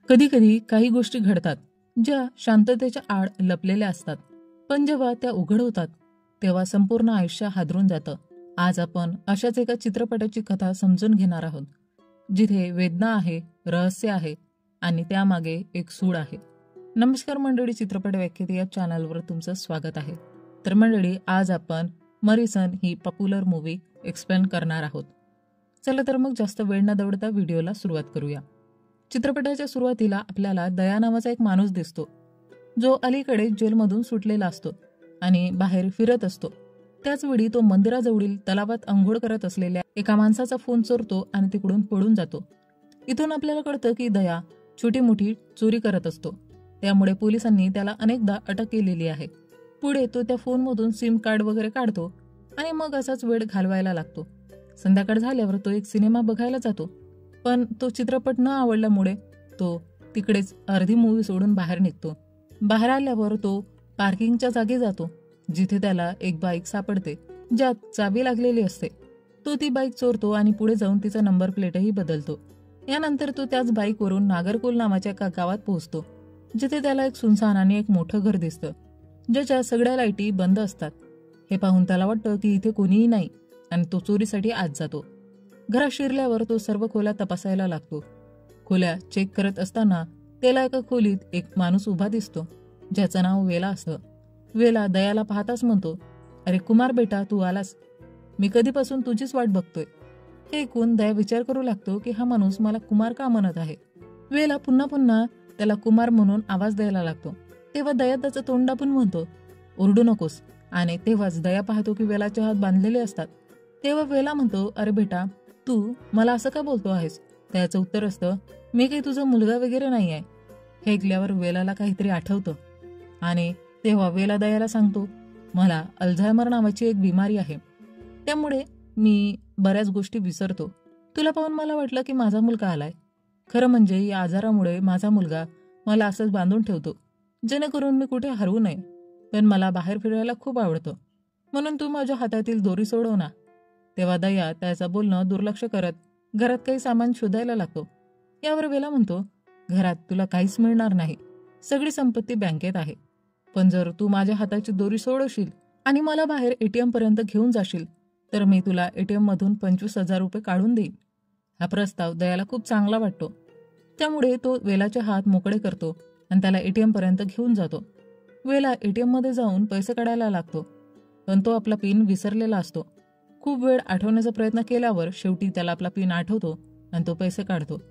कधी कधी काही गोष्टी घडतात ज्या शांततेच्या आड लपलेल्या असतात, पण जेव्हा त्या उघड होतात तेव्हा संपूर्ण आयुष्य हादरून जातं. आज आपण अशाच एका चित्रपटाची कथा समजून घेणार आहोत, जिथे वेदना आहे, रहस्य आहे आणि त्यामागे एक सूड आहे. नमस्कार मंडळी, चित्रपट व्याख्यात या चॅनलवर तुमचं स्वागत आहे. तर मंडळी, आज आपण मरिसन ही पॉप्युलर मूवी एक्सप्लेन करणार आहोत. चला तर मग जास्त वेळ न दवडता व्हिडिओला सुरुवात करूया. चित्रपटाच्या सुरुवातीला आपल्याला दया नावाचा एक माणूस दिसतो, जो अलीकडे जेलमधून सुटलेला असतो आणि बाहेर फिरत असतो. त्याचवेळी तो मंदिराजवळील तलावात अंघोळ करत असलेल्या एका माणसाचा फोन चोरतो आणि तिकडून पळून जातो. इथून आपल्याला कळतं की दया छोटी मोठी चोरी करत असतो, त्यामुळे पोलिसांनी त्याला अनेकदा अटक केलेली आहे. पुढे तो त्या फोनमधून सिम कार्ड वगैरे काढतो आणि मग असाच वेळ घालवायला लागतो. संध्याकाळ झाल्यावर तो एक सिनेमा बघायला जातो, पण तो चित्रपट न आवडल्यामुळे तो तिकडेच अर्धी मूवी सोडून बाहेर निघतो. बाहेर आल्यावर तो पार्किंगच्या जागी जातो, जिथे त्याला एक बाईक सापडते ज्यात चावी लागलेली असते. तो ती बाईक चोरतो आणि पुढे जाऊन तिचा नंबर प्लेटही बदलतो. यानंतर तो त्याच बाईकवरून नागरकोल नावाच्या एका गावात पोहोचतो, जिथे त्याला एक सुनसान आणि एक मोठं घर दिसतं, ज्याच्या सगळ्या लाईटी बंद असतात. हे पाहून त्याला वाटतं की इथे कोणीही नाही आणि तो चोरीसाठी आत जातो. घरात शिरल्यावर तो सर्व खोल्या तपासायला लागतो. खोल्या चेक करत असताना त्याला एका खोलीत एक माणूस उभा दिसतो, ज्याचं नाव वेला असतं. वेला दयाला पाहताच म्हणतो, "अरे कुमार बेटा, तू आलास. मी कधीपासून तुझीच वाट बघतोय." हे ऐकून दया विचार करू लागतो की हा माणूस मला कुमार का म्हणत आहे. वेला पुन्हा पुन्हा त्याला कुमार म्हणून आवाज द्यायला लागतो. तेव्हा दया त्याचं तोंड दाबून म्हणतो, "ओरडू नकोस." आणि तेव्हाच दया पाहतो की वेलाचे हात बांधलेले असतात. तेव्हा वेला म्हणतो, "अरे बेटा, तू मला असं का बोलतो आहेस?" त्याचं उत्तर असतं, "मी काही तुझा मुलगा वगैरे नाही आहे." हे ऐकल्यावर वेलाला काहीतरी आठवतं आणि तेव्हा वेला दयाला सांगतो, "मला अल्झायमर नावाची एक बिमारी आहे, त्यामुळे मी बऱ्याच गोष्टी विसरतो. तुला पाहून मला वाटलं की माझा मुलगा आलाय. खरं म्हणजे या आजारामुळे माझा मुलगा मला असंच बांधून ठेवतो, जेणेकरून मी कुठे हरवू नये. पण मला बाहेर फिरायला खूप आवडतं, म्हणून तू माझ्या हातातील दोरी सोडव ना." तेव्हा दया त्याचं बोलणं दुर्लक्ष करत घरात काही सामान शोधायला लागतो. यावर वेला म्हणतो, "घरात तुला काहीच मिळणार नाही. सगळी संपत्ती बँकेत आहे. पण जर तू माझ्या हाताची दोरी सोडवशील आणि मला बाहेर एटीएम पर्यंत घेऊन जाशील, तर मी तुला एटीएम मधून 25,000 रुपये काढून देईन." हा प्रस्ताव दयाला खूप चांगला वाटतो, त्यामुळे तो वेलाचे हात मोकळे करतो आणि त्याला एटीएम पर्यंत घेऊन जातो. वेला एटीएम मध्ये जाऊन पैसे काढायला लागतो, पण तो आपला पिन विसरलेला असतो. खूप वेळ आठवण्याचा प्रयत्न केल्यावर शेवटी त्याला आपला पिन आठवतो आणि तो पैसे काढतो.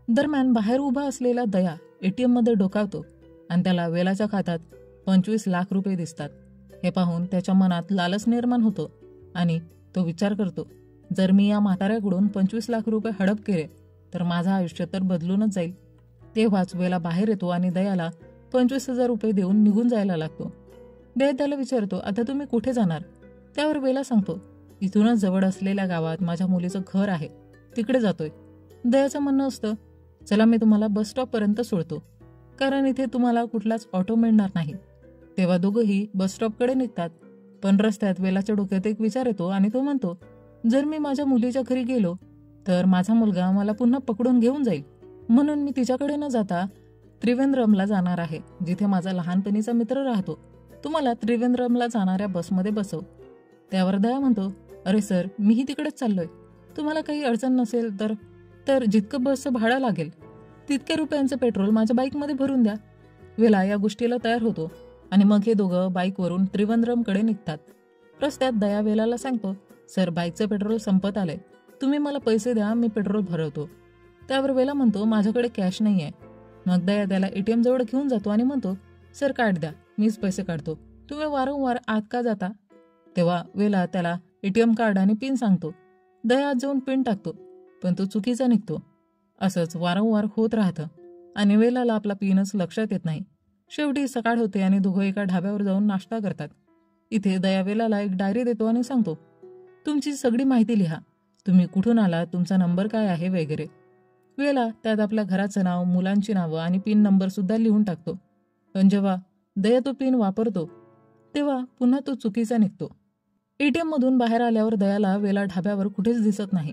दरम्यान बाहेर उभा असलेला दया एटीएम मध्ये डोकावतो आणि त्याला वेलाच्या खात्यात 25 लाख रुपये दिसतात. हे पाहून त्याच्या मनात लालच निर्माण होतो आणि तो विचार करतो, जर मी या म्हाताऱ्याकडून 25 लाख रुपये हडप केले तर माझं आयुष्य तर बदलूनच जाईल. तेव्हाच वेला बाहेर येतो आणि दयाला 25,000 रुपये देऊन निघून जायला लागतो. दया त्याला विचारतो, "आता तुम्ही कुठे जाणार?" त्यावर वेला सांगतो, "इथूनच जवळ असलेल्या गावात माझ्या मुलीचं घर आहे, तिकडे जातोय." दयाचं म्हणणं असतं, "चला, मी तुम्हाला बस स्टॉप पर्यंत सोडतो, कारण इथे तुम्हाला कुठलाच ऑटो मिळणार नाही." तेव्हा दोघंही बस स्टॉपकडे निघतात, पण रस्त्यात वेलाच्या डोक्यात एक विचार येतो आणि तो म्हणतो, "जर मी माझ्या मुलीच्या घरी गेलो तर माझा मुलगा मला पुन्हा पकडून घेऊन जाईल, म्हणून मी तिच्याकडे न जाता त्रिवेंद्रमला जाणार आहे, जिथे माझा लहानपणीचा मित्र राहतो. तुम्हाला त्रिवेंद्रमला जाणाऱ्या बसमध्ये बसव." त्यावर दया म्हणतो, "अरे सर, मीही तिकडेच चाललोय. तुम्हाला काही अडचण नसेल तर जितकं बसचं भाडं लागेल तितक्या रुपयांचं पेट्रोल माझ्या बाईकमध्ये भरून द्या." वेला या गोष्टीला तयार होतो आणि मग हे दोघं बाईकवरून त्रिवेंद्रमकडे निघतात. रस्त्यात दया वेलाला सांगतो, "सर, बाईकचं पेट्रोल संपत आलंय, तुम्ही मला पैसे द्या, मी पेट्रोल भरवतो." त्यावर वेला म्हणतो, "माझ्याकडे कॅश नाही आहे." मग दया त्याला एटीएम जवळ घेऊन जातो आणि म्हणतो, "सर, कार्ड द्या, मीच पैसे काढतो. तुम्ही वारंवार आत का जाता?" तेव्हा वेला त्याला एटीएम कार्ड आणि पिन सांगतो. दया आत जाऊन पिन टाकतो, पण तो चुकीचा निघतो. असंच वारंवार होत राहतं आणि वेलाला आपला पिनच लक्षात येत नाही. शेवटी सकाळ होते आणि दोघं एका ढाब्यावर जाऊन नाश्ता करतात. इथे दया वेलाला एक डायरी देतो आणि सांगतो, "तुमची सगळी माहिती लिहा. तुम्ही कुठून आला, तुमचा नंबर काय आहे वगैरे." वेला त्यात आपल्या घराचं नाव, मुलांची नावं आणि पिन नंबर सुद्धा लिहून टाकतो. पण जेव्हा दया तो पिन वापरतो तेव्हा पुन्हा तो चुकीचा निघतो. एटीएम मधून बाहेर आल्यावर दयाला वेला ढाब्यावर कुठेच दिसत नाही.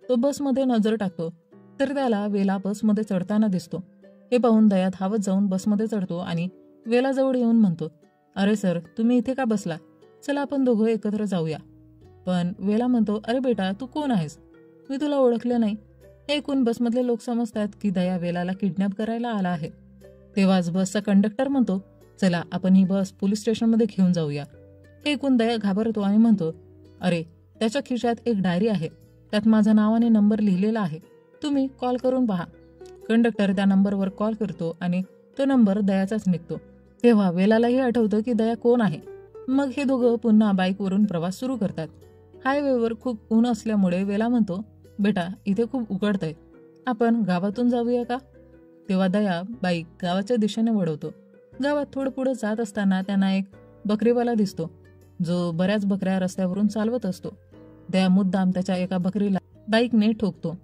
तो बसमध्ये नजर टाकतो तर त्याला वेला बसमध्ये चढताना दिसतो. हे पाहून दया धावत जाऊन बसमध्ये चढतो आणि वेलाजवळ येऊन म्हणतो, अरे सर, तुम्ही इथे का बसला? चला आपण दोघं एकत्र जाऊया. पण वेला म्हणतो, अरे बेटा, तू कोण आहेस? मी तुला ओळखलं नाही. हे ऐकून बसमधले लोक समजतात की दया वेलाला किडनॅप करायला आला आहे. तेव्हाच बसचा कंडक्टर म्हणतो, चला आपण ही बस पोलीस स्टेशनमध्ये घेऊन जाऊया. हे ऐकून दया घाबरतो आणि म्हणतो, अरे, त्याच्या खिशात एक डायरी आहे, त्यात माझं नाव आणि नंबर लिहिलेला आहे, तुम्ही कॉल करून पहा. कंडक्टर त्या नंबरवर कॉल करतो आणि तो नंबर दयाचाच निघतो. तेव्हा वेलालाही आठवतं की दया कोण आहे. मग हे दोघं पुन्हा बाईकवरून प्रवास सुरू करतात. हायवेवर खूप ऊन असल्यामुळे वेला म्हणतो, बेटा, इथे खूप उकडतंय, आपण गावातून जाऊया का? तेव्हा दया बाईक गावाच्या दिशेने वळवतो. गावात थोडं पुढे जात असताना त्यांना एक बकरीवाला दिसतो, जो बऱ्याच बकऱ्या रस्त्यावरून चालवत असतो. दया मुद्दाम त्याच्या एका बकरीला बाईकने ठोकतो,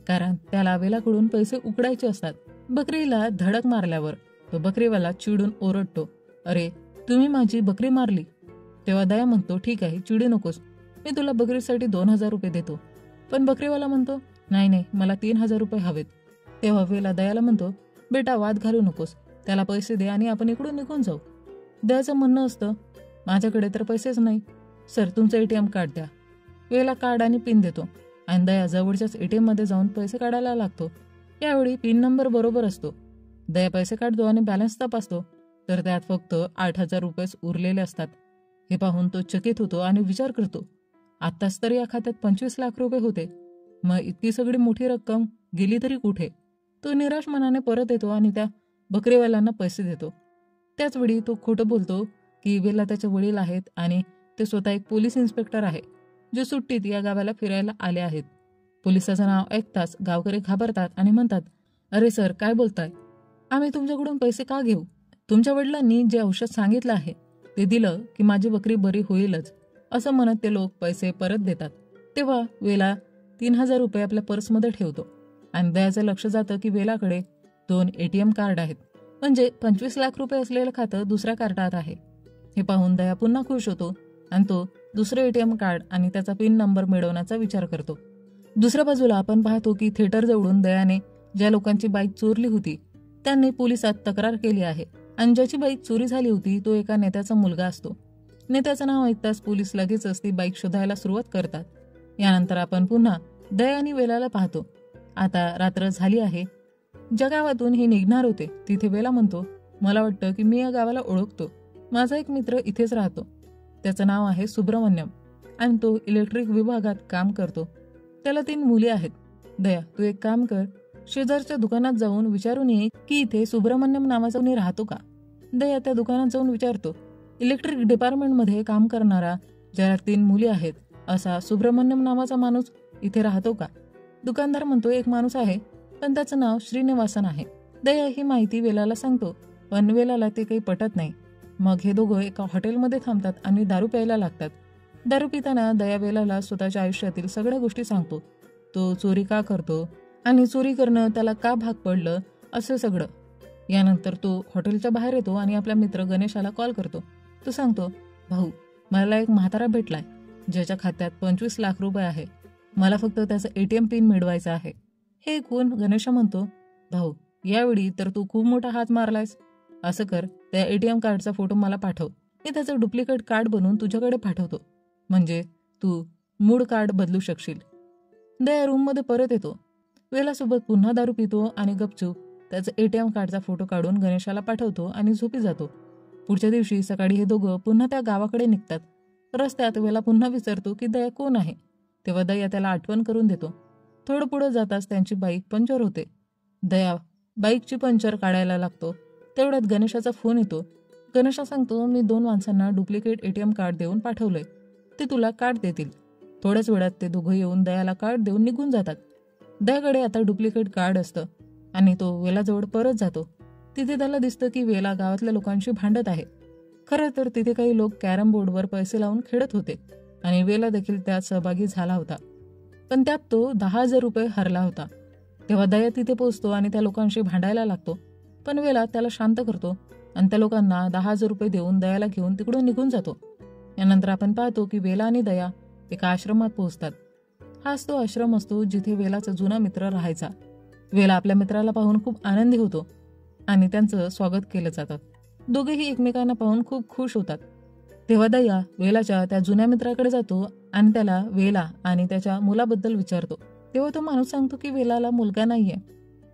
कारण त्याला वेलाकडून पैसे उकडायचे असतात. बकरीला धडक मारल्यावर तो बकरीवाला चिडून ओरडतो, अरे, तुम्ही माझी बकरी मारली. तेव्हा दया म्हणतो, ठीक आहे, चिडू नकोस, मी तुला बकरीसाठी 2,000 रुपये देतो. पण बकरीवाला म्हणतो, नाही, मला 3,000 रुपये हवेत. तेव्हा वेला दयाला म्हणतो, बेटा, वाद घालू नकोस, त्याला पैसे दे आणि आपण इकडून निघून जाऊ. दयाचं म्हणणं असतं, माझ्याकडे तर पैसेच नाही, सर तुमचं ATM कार्ड द्या. वेला कार्ड आणि पिन देतो आणि दया जवळच्याच ATM मध्ये जाऊन पैसे काढायला लागतो. यावेळी पिन नंबर बरोबर असतो. दया पैसे काढतो आणि बॅलन्स तपासतो, तर त्यात फक्त 8,000 रुपयेच उरलेले असतात. हे पाहून तो चकित होतो आणि विचार करतो, आत्ताच तर या खात्यात 25 लाख रुपये होते, मग इतकी सगळी मोठी रक्कम गेली तरी कुठे? तो निराश मनाने परत येतो आणि त्या बकरीवाल्यांना पैसे देतो. त्याचवेळी तो खोटं बोलतो की वेला त्याचे वडील आहेत आणि ते स्वतः एक पोलीस इन्स्पेक्टर आहे, जे सुट्टीत या गावाला फिरायला आले आहेत. पोलिसाचं नाव ऐकताच गावकरी घाबरतात आणि म्हणतात, अरे सर, काय बोलताय? आम्ही तुमच्याकडून पैसे का घेऊ? तुमच्या वडिलांनी जे औषध सांगितलं आहे ते दिलं की माझी बकरी बरी होईलच, असं म्हणत ते लोक पैसे परत देतात. तेव्हा वेला 3,000 रुपये आपल्या पर्समध्ये ठेवतो आणि दयाचं लक्ष जातं की वेलाकडे 2 ATM कार्ड आहेत, म्हणजे 25 लाख रुपये असलेलं खातं दुसऱ्या कार्डात आहे. हे पाहून दया पुन्हा खुश होतो आणि तो दुसरे ATM कार्ड आणि त्याचा पिन नंबर मिळवण्याचा विचार करतो. दुसऱ्या बाजूला आपण पाहतो की थिएटर जवळून दयाने ज्या लोकांची बाईक चोरली होती त्यांनी पोलिसात तक्रार केली आहे आणि ज्याची बाईक चोरी झाली होती तो एका नेत्याचा मुलगा असतो. नेत्याचं नाव ऐकताच पोलीस लगेचच ती बाईक शोधायला सुरुवात करतात. यानंतर आपण पुन्हा दया आणि वेलाला पाहतो. आता रात्र झाली आहे. ज्या गावातून हे निघणार होते तिथे वेला म्हणतो, मला वाटतं की मी या गावाला ओळखतो, माझा एक मित्र इथेच राहतो, त्याचं नाव आहे सुब्रमण्यम आणि तो इलेक्ट्रिक विभागात काम करतो, त्याला 3 मुली आहेत. दया, तू एक काम कर, शेजारच्या दुकानात जाऊन विचारून ये की इथे सुब्रमण्यम नावाचा कोणी राहतो का. दया त्या दुकानात जाऊन विचारतो, इलेक्ट्रिक डिपार्टमेंटमध्ये काम करणारा, ज्याला 3 मुली आहेत, असा सुब्रमण्यम नावाचा माणूस इथे राहतो का? दुकानदार म्हणतो, एक माणूस आहे, पण त्याचं नाव श्रीनिवासन आहे. दया ही माहिती वेलाला सांगतो, पण वेलाला ते काही पटत नाही. मग हे दोघं एका हॉटेलमध्ये थांबतात आणि दारू प्यायला लागतात. दारू पिताना दया वेलाला स्वतःच्या आयुष्यातील सगळ्या गोष्टी सांगतो, तो चोरी का करतो आणि चोरी करणं त्याला का भाग पडलं, असं सगळं. यानंतर तो हॉटेलच्या बाहेर येतो आणि आपल्या मित्र गणेशाला कॉल करतो. तो सांगतो, भाऊ, मला एक म्हातारा भेटलाय, ज्याच्या खात्यात 25 लाख रुपये आहे, मला फक्त त्याचं ATM पिन मिळवायचं आहे. हे ऐकून गणेशा म्हणतो, भाऊ, यावेळी तर तू खूप मोठा हात मारलायस. असं कर, त्या ATM कार्डचा फोटो मला पाठव, मी त्याचं डुप्लिकेट कार्ड बनवून तुझ्याकडे पाठवतो, म्हणजे तू मूळ कार्ड बदलू शकशील. दया रूममध्ये परत येतो. वेलासोबत पुन्हा दारू पितो आणि गपचूप त्याचं ATM कार्डचा फोटो काढून गणेशाला पाठवतो आणि झोपी जातो. पुढच्या दिवशी सकाळी हे दोघं पुन्हा त्या गावाकडे निघतात. रस्त्यात वेला पुन्हा विचारतो की दया कोण आहे. तेव्हा दया त्याला आठवण करून देतो. थोडं पुढं जाताच त्यांची बाईक पंक्चर होते. दया बाईकची पंक्चर काढायला लागतो. तेवढ्यात गणेशाचा फोन येतो. गणेशा सांगतो, मी 2 माणसांना डुप्लिकेट ATM कार्ड देऊन पाठवलंय, ते तुला कार्ड देतील. थोड्याच वेळात ते दोघं येऊन दयाला कार्ड देऊन निघून जातात. दयाकडे आता डुप्लिकेट कार्ड असतं आणि तो वेलाजवळ परत जातो. तिथे त्याला दिसतं की वेला गावातल्या लोकांशी भांडत आहे. खरं तर तिथे काही लोक कॅरम बोर्डवर पैसे लावून खेळत होते आणि वेला देखील त्यात सहभागी झाला होता, पण त्यात तो 10,000 रुपये हरला होता. तेव्हा दया तिथे पोहोचतो आणि त्या लोकांशी भांडायला लागतो, पण वेला त्याला शांत करतो आणि त्या लोकांना 10,000 रुपये देऊन दयाला घेऊन तिकडून निघून जातो. यानंतर आपण पाहतो की वेला आणि दया एका आश्रमात पोहोचतात. हाच तो आश्रम असतो जिथे वेलाचा जुना मित्र राहायचा. वेला आपल्या मित्राला पाहून खूप आनंदी होतो. आणि त्यांचं स्वागत केलं जातं. दोघेही एकमेकांना पाहून खूप खुश होतात. तेव्हा दया वेलाच्या त्या जुन्या मित्राकडे जातो आणि त्याला वेला आणि त्याच्या मुलाबद्दल विचारतो. तेव्हा तो माणूस सांगतो की वेलाला मुलगा नाहीये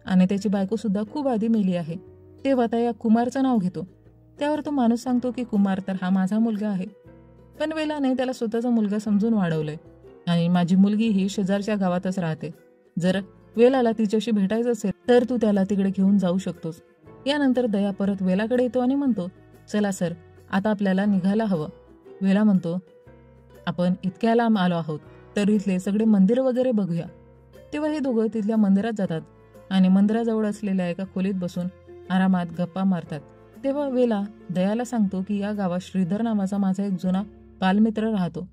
आणि त्याची बायको सुद्धा खूप आधी मेली आहे. तेव्हा दया कुमारचं नाव घेतो. त्यावर तो माणूस सांगतो की कुमार तर हा माझा मुलगा आहे, पण वेलाने त्याला स्वतःचा मुलगा समजून वाढवलंय आणि माझी मुलगी ही शेजारच्या गावातच राहते. जर वेलाला तिच्याशी भेटायचं असेल तर तू त्याला तिकडे घेऊन जाऊ शकतोस. यानंतर दया परत वेलाकडे येतो आणि म्हणतो, चला सर, आता आपल्याला निघायला हवं. वेला म्हणतो, आपण इतक्या लांब आलो आहोत तर इथले सगळे मंदिर वगैरे बघूया. तेव्हा हे दोघं तिथल्या मंदिरात जातात आणि मंदिराजवळ असलेल्या एका खोलीत बसून आरामात गप्पा मारतात. तेव्हा वेला दयाला सांगतो की या गावात श्रीधर नावाचा माझा एक जुना बालमित्र राहतो,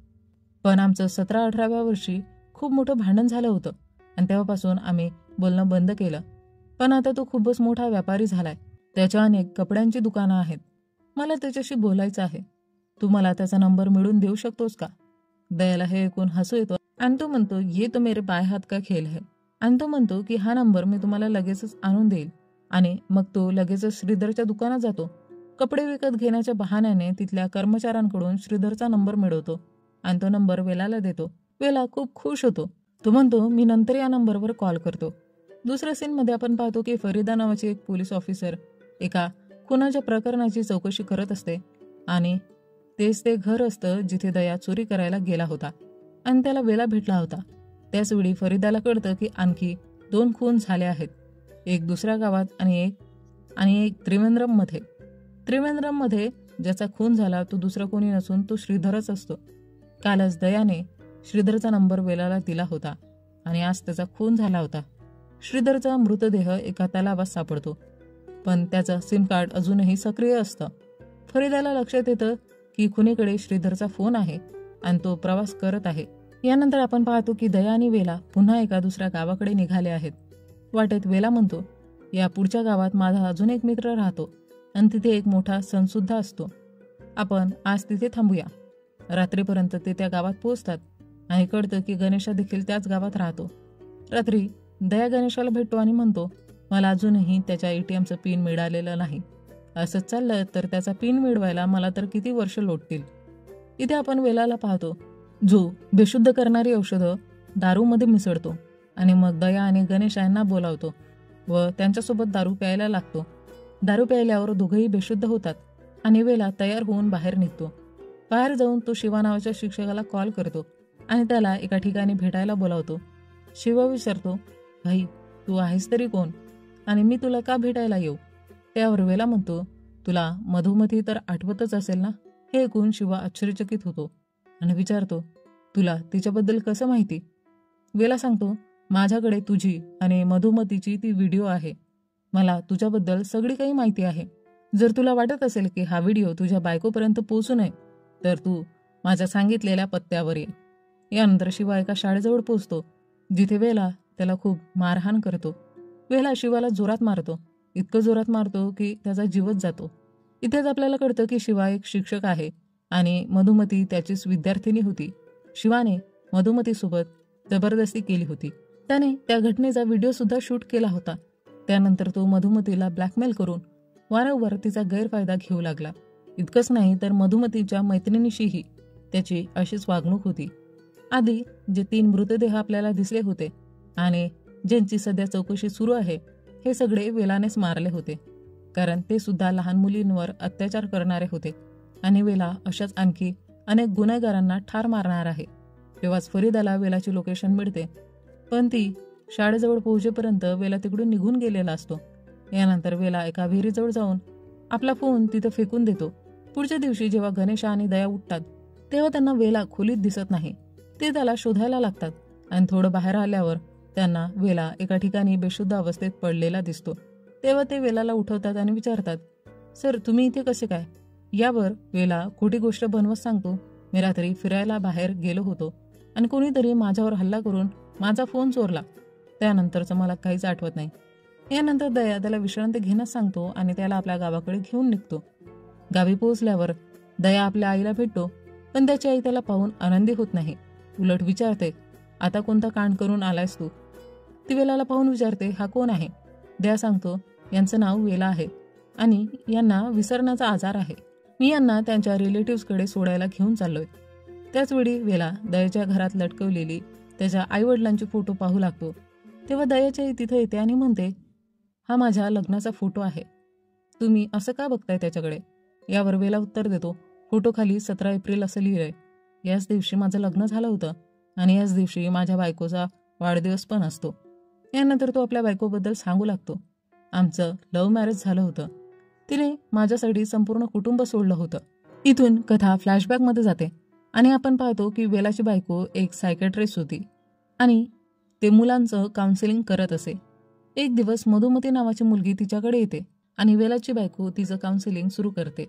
पण आमचं 17-18व्या वर्षी खूप मोठं भांडण झालं होतं आणि तेव्हापासून आम्ही बोलणं बंद केलं. पण आता तो खूपच मोठा व्यापारी झालाय. त्याच्या अनेक कपड्यांची दुकानं आहेत. मला त्याच्याशी बोलायचं आहे. तू मला त्याचा नंबर मिळवून देऊ शकतोस का? दयाला हे ऐकून हसू येतो आणि तो म्हणतो, ये तो मेरे बाय हात का खेळ है. आणि तो म्हणतो की हा नंबर मी तुम्हाला लगेचच आणून देईल. आणि मग तो लगेचच श्रीधरच्या दुकानात जातो. कपडे विकत घेण्याच्या बहाण्याने तिथल्या कर्मचाऱ्यांकडून श्रीधरचा नंबर मिळवतो आणि तो नंबर वेलाला देतो. वेला खूप खुश होतो. तो म्हणतो, मी नंतर या नंबरवर कॉल करतो. दुसऱ्या सीनमध्ये आपण पाहतो की फरीदा नावाची एक पोलीस ऑफिसर एका खुनाच्या प्रकरणाची चौकशी करत असते आणि तेच ते घर असतं जिथे दया चोरी करायला गेला होता आणि त्याला वेला भेटला होता. त्याचवेळी फरीदाला कळतं की आणखी 2 खून झाले आहेत, एक दुसऱ्या गावात आणि एक त्रिवेंद्रममध्ये. त्रिवेंद्रममध्ये ज्याचा खून झाला तो दुसरा कोणी नसून तो श्रीधरच असतो. कालच दयाने श्रीधरचा नंबर वेलाला दिला होता आणि आज त्याचा खून झाला होता. श्रीधरचा मृतदेह एका तलावात सापडतो, पण त्याचं सिम कार्ड अजूनही सक्रिय असतं. फरीदाला लक्षात येतं की खुनीकडे श्रीधरचा फोन आहे आणि तो प्रवास करत आहे. यानंतर आपण पाहतो की दया आणि वेला पुन्हा एका दुसऱ्या गावाकडे निघाले आहेत. वाटेत वेला म्हणतो, या पुढच्या गावात माझा अजून एक मित्र राहतो आणि तिथे एक मोठा सण सुद्धा असतो. आपण आज तिथे थांबूया. रात्रीपर्यंत ते त्या गावात पोहोचतात आणि कळतं की गणेशा देखील त्याच गावात राहतो. रात्री दया गणेशाला भेटतो आणि म्हणतो, मला अजूनही त्याच्या ATMचं पिन मिळालेलं नाही. असंच चाललं तर त्याचा पिन मिळवायला मला तर किती वर्ष लोटतील. इथे आपण वेलाला पाहतो जो बेशुद्ध करणारी औषधं दारूमध्ये मिसळतो आणि मग दया आणि गणेश यांना बोलावतो व त्यांच्यासोबत दारू प्यायला लागतो. दारू प्यायल्यावर दोघंही बेशुद्ध होतात आणि वेला तयार होऊन बाहेर निघतो. बाहेर जाऊन तो शिवा नावाच्या शिक्षकाला कॉल करतो आणि त्याला एका ठिकाणी भेटायला बोलावतो. शिवा विचारतो, भाई तू आहेस तरी कोण आणि मी तुला का भेटायला येऊ? त्यावर वेला म्हणतो, तुला मधुमती तर आठवतच असेल ना? हे ऐकून शिवा आश्चर्यचकित होतो आणि विचारतो, तुला तिच्याबद्दल कसं माहिती? वेला सांगतो, माझ्याकडे तुझी आणि मधुमतीची ती व्हिडिओ आहे. मला तुझ्याबद्दल सगळी काही माहिती आहे. जर तुला वाटत असेल की हा व्हिडिओ तुझ्या बायकोपर्यंत पोहोचू नये तर तू माझ्या सांगितलेल्या पत्त्यावर ये. यानंतर शिवा एका शाळेजवळ पोहोचतो जिथे वेला त्याला खूप मारहाण करतो. वेला शिवाला जोरात मारतो, इतकं जोरात मारतो की त्याचा जीवच जातो. इथेच आपल्याला कळतं की शिवा एक शिक्षक आहे आणि मधुमती त्याचीच विद्यार्थिनी होती. शिवाने मधुमतीसोबत जबरदस्ती केली होती. त्याने त्या घटनेचा व्हिडिओ सुद्धा शूट केला होता. त्यानंतर तो मधुमतीला ब्लॅकमेल करून वारंवार तिचा गैरफायदा घेऊ लागला. इतकंच नाही तर मधुमतीच्या मैत्रिणीशीही त्याची अशीच वागणूक होती. आधी जे 3 मृतदेह आपल्याला दिसले होते आणि ज्यांची सध्या चौकशी सुरू आहे, हे सगळे वेलानेच मारले होते, कारण ते सुद्धा लहान मुलींवर अत्याचार करणारे होते आणि वेला अशाच आणखी अनेक गुन्हेगारांना ठार मारणार आहे. तेव्हाच फरीदाला वेलाची लोकेशन मिळते, पण ती शाळेजवळ पोहोचेपर्यंत वेला तिकडून निघून गेलेला असतो. यानंतर वेला एका विहिरीजवळ जाऊन आपला फोन तिथं फेकून देतो. पुढच्या दिवशी जेव्हा गणेशा आणि दया उठतात तेव्हा त्यांना वेला खोलीत दिसत नाही. ते त्याला शोधायला लागतात आणि थोडं बाहेर आल्यावर त्यांना वेला एका ठिकाणी बेशुद्ध अवस्थेत पडलेला दिसतो. तेव्हा ते वेलाला उठवतात आणि विचारतात, सर तुम्ही इथे कसे काय? यावर वेला खोटी गोष्ट बनवत सांगतो, मी रात्री फिरायला बाहेर गेलो होतो आणि कोणीतरी माझ्यावर हल्ला करून माझा फोन चोरला. त्यानंतरचं मला काहीच आठवत नाही. यानंतर दया त्याला विश्रांती घेण्यास सांगतो आणि त्याला आपल्या गावाकडे घेऊन निघतो. गावी पोहोचल्यावर दया आपल्या आईला भेटतो, पण त्याची आई त्याला पाहून आनंदी होत नाही. उलट विचारते, आता कोणता कांड करून आलायस तू? ती वेलाला पाहून विचारते, हा कोण आहे? दया सांगतो, यांचं नाव वेला आहे आणि यांना विसरण्याचा आजार आहे. मी यांना त्यांच्या रिलेटिव्हकडे सोडायला घेऊन चाललोय. त्याचवेळी वेला दयाच्या घरात लटकवलेली त्याच्या आईवडिलांचे फोटो पाहू लागतो. तेव्हा दयाच्या आई तिथे येते आणि म्हणते, हा माझ्या लग्नाचा फोटो आहे, तुम्ही असं का बघताय त्याच्याकडे? यावर वेला उत्तर देतो, फोटो खाली 17 एप्रिल असं लिहिलंय. याच दिवशी माझं लग्न झालं होतं आणि याच दिवशी माझ्या बायकोचा वाढदिवस पण असतो. यानंतर तो आपल्या बायकोबद्दल सांगू लागतो, आमचं लव्ह मॅरेज झालं होतं, तिने माझ्यासाठी संपूर्ण कुटुंब सोडलं होतं. इथून कथा फ्लॅशबॅकमध्ये जाते आणि आपण पाहतो की वेलाची बायको एक सायकॅट्रिस्ट होती आणि ते मुलांचं काउन्सिलिंग करत असे. एक दिवस मधुमती नावाची मुलगी तिच्याकडे येते आणि वेलाची बायको तिचं काउन्सिलिंग सुरू करते.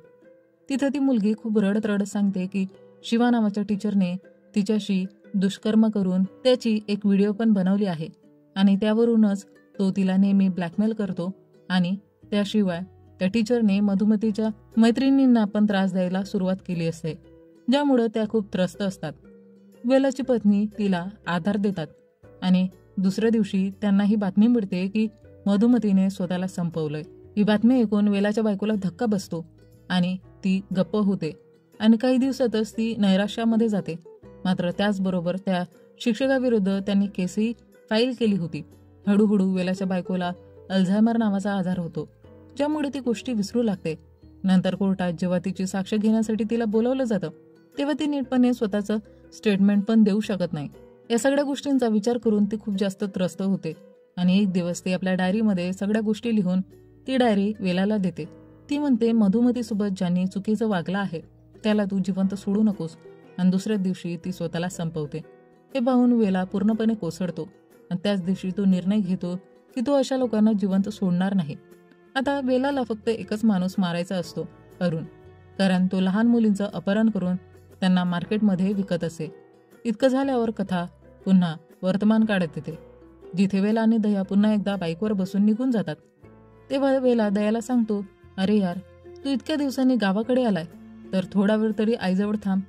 तिथं ती मुलगी खूप रडत रडत सांगते की शिवा नावाच्या टीचरने तिच्याशी दुष्कर्म करून त्याची एक व्हिडिओ पण बनवली आहे आणि त्यावरूनच तो तिला नेहमी ब्लॅकमेल करतो आणि त्याशिवाय त्या टीचरने मधुमतीच्या मैत्रिणींना पण त्रास द्यायला सुरुवात केली असते, ज्यामुळे त्या खूप त्रस्त असतात. वेलाची पत्नी तिला आधार देतात आणि दुसऱ्या दिवशी त्यांना ही बातमी मिळते की मधुमतीने स्वतःला संपवलंय. ही बातमी ऐकून वेलाच्या बायकोला धक्का बसतो आणि ती गप्प होते आणि काही दिवसातच ती नैराश्यामध्ये जाते. मात्र त्याचबरोबर त्या शिक्षकाविरुद्ध त्यांनी केसही फाईल केली होती. हळूहळू वेलाच्या बायकोला अल्झायमर नावाचा आजार होतो, ज्यामुळे ती गोष्टी विसरू लागते. नंतर कोर्टात जेव्हा तिची साक्ष घेण्यासाठी तिला बोलावलं जातं तेव्हा ती नीटपणे स्वतःचं स्टेटमेंट पण देऊ शकत नाही. या सगळ्या गोष्टींचा विचार करून ती खूप जास्त त्रस्त होते आणि एक दिवस ती आपल्या डायरीमध्ये सगळ्या गोष्टी लिहून ती डायरी वेलाला देते. ती म्हणते, मधुमतीसोबत ज्यांनी चुकीचं वागलं आहे त्याला तू जिवंत सोडू नकोस. आणि दुसऱ्याच दिवशी ती स्वतःला संपवते. हे पाहून वेला पूर्णपणे कोसळतो आणि त्याच दिवशी तो निर्णय घेतो की तो अशा लोकांना जिवंत सोडणार नाही. आता वेलाला फक्त एकच माणूस मारायचा असतो, अरुण, कारण तो लहान मुलींचं अपहरण करून त्यांना मार्केटमध्ये विकत असे. इतकं झाल्यावर कथा पुन्हा वर्तमान काळात येते, जिथे वेला आणि दया पुन्हा एकदा बाईकवर बसून निघून जातात. तेव्हा वेला दयाला सांगतो, अरे यार, तू इतक्या दिवसांनी गावाकडे आलाय तर थोडा वेळ तरी आईजवळ थांब.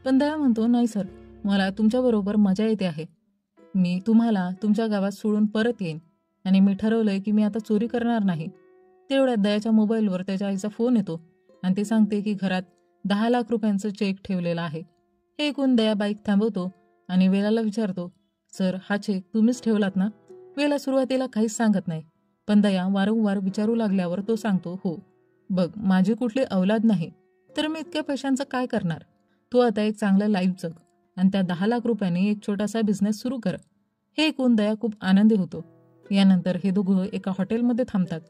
पण दया म्हणतो, नाही सर, मला तुमच्याबरोबर मजा येते आहे. मी तुम्हाला तुमच्या गावात सोडून परत येईन आणि मी ठरवलंय की मी आता चोरी करणार नाही. तेवढ्यात दयाच्या मोबाईलवर त्याच्या आईचा फोन येतो आणि ती सांगते की घरात 10 लाख रुपयांचं चेक ठेवलेला आहे. हे ऐकून दया बाईक थांबवतो आणि वेलाला विचारतो, सर, हा चेक तुम्हीच ठेवलात ना? वेला सुरुवातीला काहीच सांगत नाही, पण दया वारंवार विचारू लागल्यावर तो सांगतो, हो, बघ, माझी कुठली औलाद नाही तर मी इतक्या पैशांचं काय करणार. तू आता एक चांगलं लाईफ जग आणि त्या 10 लाख रुपयांनी एक छोटासा बिझनेस सुरू कर. हे ऐकून दया खूप आनंदी होतो. यानंतर हे दोघं एका हॉटेलमध्ये थांबतात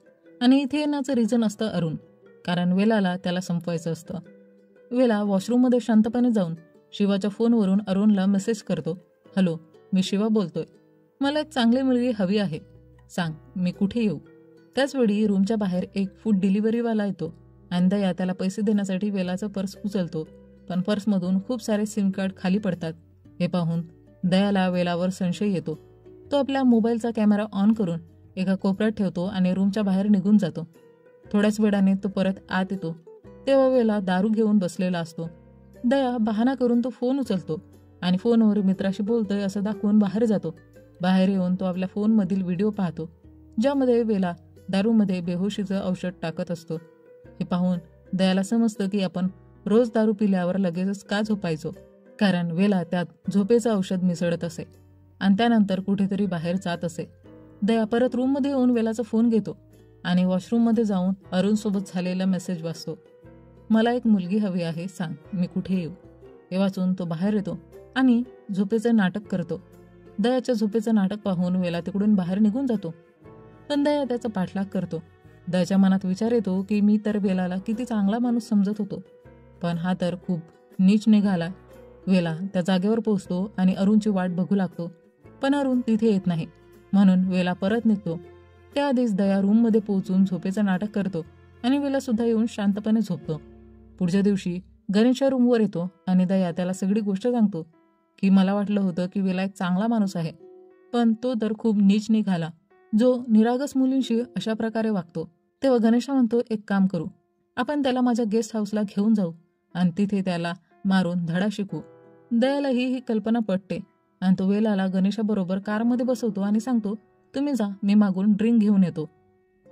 आणि इथे येण्याचं रिझन असतं अरुण, कारण वेलाला त्याला संपवायचं असतं. वेला वॉशरूममध्ये शांतपणे जाऊन शिवाच्या फोनवरून अरुणला मेसेज करतो, हॅलो, मी शिवा बोलतोय, मला एक चांगली मुलगी हवी आहे, सांग मी कुठे येऊ. त्याचवेळी रूमच्या बाहेर एक फूड डिलिव्हरीवाला येतो आणि दया त्याला पैसे देण्यासाठी वेलाचं पर्स उचलतो, पण पर्समधून खूप सारे सिम कार्ड खाली पडतात. हे पाहून दयाला वेलावर संशय येतो. तो आपल्या मोबाईलचा कॅमेरा ऑन करून एका कोपऱ्यात ठेवतो आणि रूमच्या बाहेर निघून जातो. थोड्याच वेळाने तो परत आत येतो. तेव्हा वेला दारू घेऊन बसलेला असतो. दया बहाणा करून तो फोन उचलतो आणि फोनवर मित्राशी बोलतोय असं दाखवून बाहेर जातो. बाहेर येऊन तो आपल्या फोनमधील व्हिडिओ पाहतो, ज्यामध्ये वेला दारूमध्ये बेहोशीचं औषध टाकत असतो. हे पाहून दयाला समजतं की आपण रोज दारू पिल्यावर लगेचच का झोपायचो, कारण वेला त्यात झोपेचं औषध मिसळत असे आणि त्यानंतर कुठेतरी बाहेर जात असे. दया परत रूममध्ये येऊन वेलाचा फोन घेतो आणि वॉशरूममध्ये जाऊन अरुणसोबत झालेला मेसेज वाचतो, मला एक मुलगी हवी आहे, सांग मी कुठे येऊ. हे वाचून तो बाहेर येतो आणि झोपेचं नाटक करतो. दयाच्या झोपेचं नाटक पाहून वेला तिकडून बाहेर निघून जातो, पण दया त्याचा पाठलाग करतो. दयाच्या मनात विचार येतो की मी तर वेलाला किती चांगला माणूस समजत होतो, पण हा तर खूप नीच निघाला. वेला त्या जागेवर पोहोचतो आणि अरुणची वाट बघू लागतो, पण अरुण तिथे येत नाही, म्हणून वेला परत निघतो. त्याआधीच दया रूममध्ये पोहोचून झोपेचं नाटक करतो आणि वेला सुद्धा येऊन शांतपणे झोपतो. पुढच्या दिवशी गणेशच्या रूमवर येतो आणि दया त्याला सगळी गोष्ट सांगतो की मला वाटलं होतं की वेला एक चांगला माणूस आहे, पण तो तर खूप नीच निघाला, जो निरागस मुलींशी अशा प्रकारे वागतो. तेव्हा गणेशा म्हणतो, एक काम करू, आपण त्याला माझ्या गेस्ट हाऊसला घेऊन जाऊ आणि तिथे त्याला मारून धडा शिकू. दयालाही ही कल्पना पटते आणि तो वेलाला गणेशाबरोबर कारमध्ये बसवतो आणि सांगतो, तुम्ही जा, मी मागून ड्रिंक घेऊन येतो.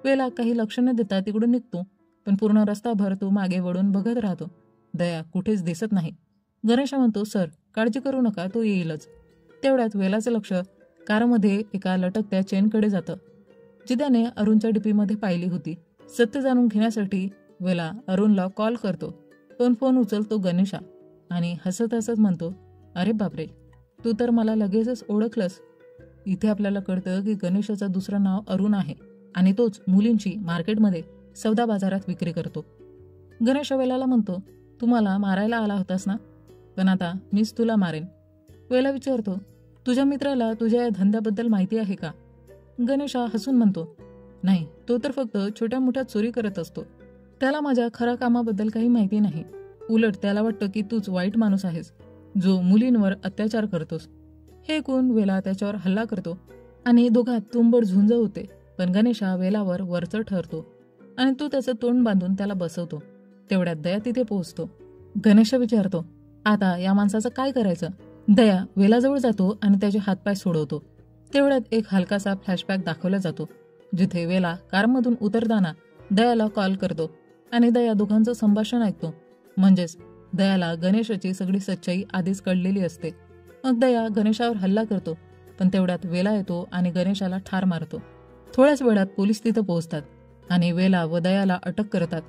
वेला काही लक्ष न देता तिकडून निघतो, पण पूर्ण रस्ताभर तो मागे वळून बघत राहतो. दया कुठेच दिसत नाही. गणेशा म्हणतो, सर काळजी करू नका, तो येईलच. तेवढ्यात वेलाचं लक्ष कारमध्ये एका लटकत्या चेनकडे जातं, जी त्याने अरुणच्या डिपीमध्ये पाहिली होती. सत्य जाणून घेण्यासाठी वेला अरुणला कॉल करतो, पण फोन उचलतो गणेशा आणि हसत हसत म्हणतो, अरे बापरे, तू तर मला लगेचच ओळखलंस. इथे आपल्याला कळतं की गणेशाचं दुसरं नाव अरुण आहे आणि तोच मुलींची मार्केटमध्ये सौदा बाजारात विक्री करतो. गणेश वेलाला म्हणतो, तू मला मारायला आला होतास ना, पण आता मीच तुला मारेन. वेला विचारतो, तुझ्या मित्राला तुझ्या या धंद्याबद्दल माहिती आहे का? गणेशा हसून म्हणतो, नाही, तो तर फक्त छोट्या मोठ्या चोरी करत असतो. त्याला माझ्या खऱ्या कामाबद्दल काही माहिती नाही. उलट त्याला वाटतं की तूच वाईट माणूस आहेस, जो मुलींवर अत्याचार करतोस. हे ऐकून वेला त्याच्यावर हल्ला करतो आणि दोघात तुंबड झुंज होते. पण गणेशा वेलावर वरचढ ठरतो आणि तो त्याचं तोंड बांधून त्याला बसवतो. तेवढ्यात दया तिथे पोहोचतो. गणेशा विचारतो, आता या माणसाचं काय करायचं? दया वेलाजवळ जातो आणि त्याचे हातपाय सोडवतो. तेवढ्यात एक हलकासा फ्लॅशबॅक दाखवला जातो, जिथे वेला कारमधून उतरताना दयाला कॉल करतो आणि दया दोघांचं संभाषण ऐकतो. म्हणजेच दयाला गणेशाची सगळी सच्चाई आधीच कळलेली असते. मग दया गणेशावर हल्ला करतो, पण तेवढ्यात वेला येतो आणि गणेशाला ठार मारतो. थोड्याच वेळात पोलीस तिथं पोहोचतात आणि वेला व दयाला अटक करतात.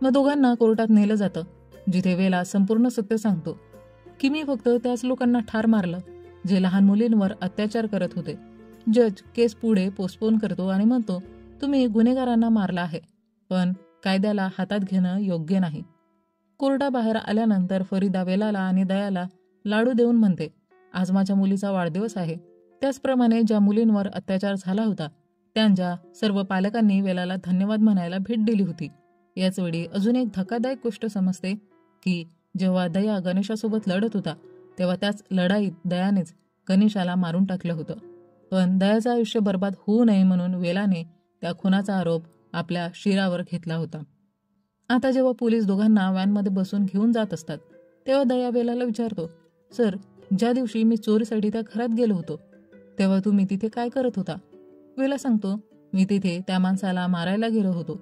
मग दोघांना कोर्टात नेलं जातं, जिथे वेला संपूर्ण सत्य सांगतो की मी फक्त त्याच लोकांना ठार मारलं जे लहान मुलींवर अत्याचार करत होते. जज केस पुढे पोस्टपोन करतो आणि म्हणतो, तुम्ही गुन्हेगारांना मारला आहे, पण कायद्याला हातात घेणं योग्य नाही. कोर्टाबाहेर आल्यानंतर फरीदा वेलाला आणि दयाला लाडू देऊन म्हणते, आज माझ्या मुलीचा वाढदिवस आहे. त्याचप्रमाणे ज्या मुलींवर अत्याचार झाला होता त्यांच्या सर्व पालकांनी वेलाला धन्यवाद म्हणायला भेट दिली होती. याचवेळी अजून एक धक्कादायक गोष्ट समजते की जेव्हा दया गणेशासोबत लढत होता तेव्हा त्याच लढाईत दयानेच गणेशाला मारून टाकलं होतं. पण दयाचं आयुष्य बर्बाद होऊ नये म्हणून वेलाने त्या खुनाचा आरोप आपल्या शिरावर घेतला होता. आता जेव्हा पोलीस दोघांना व्हॅनमध्ये बसून घेऊन जात असतात तेव्हा दया वेलाला विचारतो, सर, ज्या दिवशी मी चोरीसाठी त्या घरात गेलो होतो तेव्हा तुम्ही तिथे काय करत होता? वेला सांगतो, मी तिथे त्या माणसाला मारायला गेलो होतो,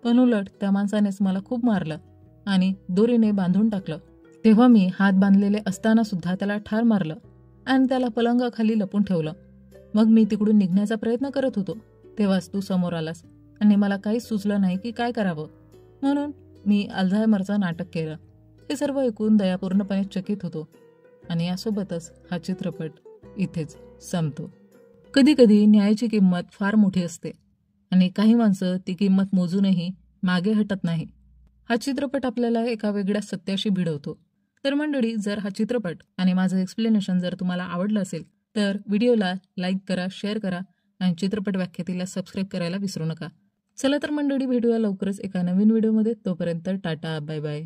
पण उलट त्या माणसानेच मला खूप मारलं आणि दोरीने बांधून टाकलं. तेव्हा मी हात बांधलेले असताना सुद्धा त्याला ठार मारलं आणि त्याला पलंगाखाली लपून ठेवलं. मग मी तिकडून निघण्याचा प्रयत्न करत होतो तेव्हाच तू समोर आलास आणि मला काहीच सुचलं नाही की काय करावं, म्हणून मी अल्झायमरचं नाटक केलं. हे सर्व ऐकून दया पूर्णपणे चकित होतो आणि यासोबतच हा चित्रपट इथेच संपतो. कधी कधी न्यायाची किंमत फार मोठी असते आणि काही माणसं ती किंमत मोजूनही मागे हटत नाही. हा चित्रपट आपल्याला एका वेगळ्या सत्याशी भिडवतो. तर मंडळी, जर हा चित्रपट आणि माझं एक्सप्लेनेशन जर तुम्हाला आवडलं असेल तर व्हिडिओला लाईक करा, शेअर करा आणि चित्रपट व्याख्यातीला सबस्क्राईब करायला विसरू नका. चला तर मंडळी, भेटूया लवकरच एका नवीन व्हिडिओमध्ये. तोपर्यंत टाटा, बाय बाय.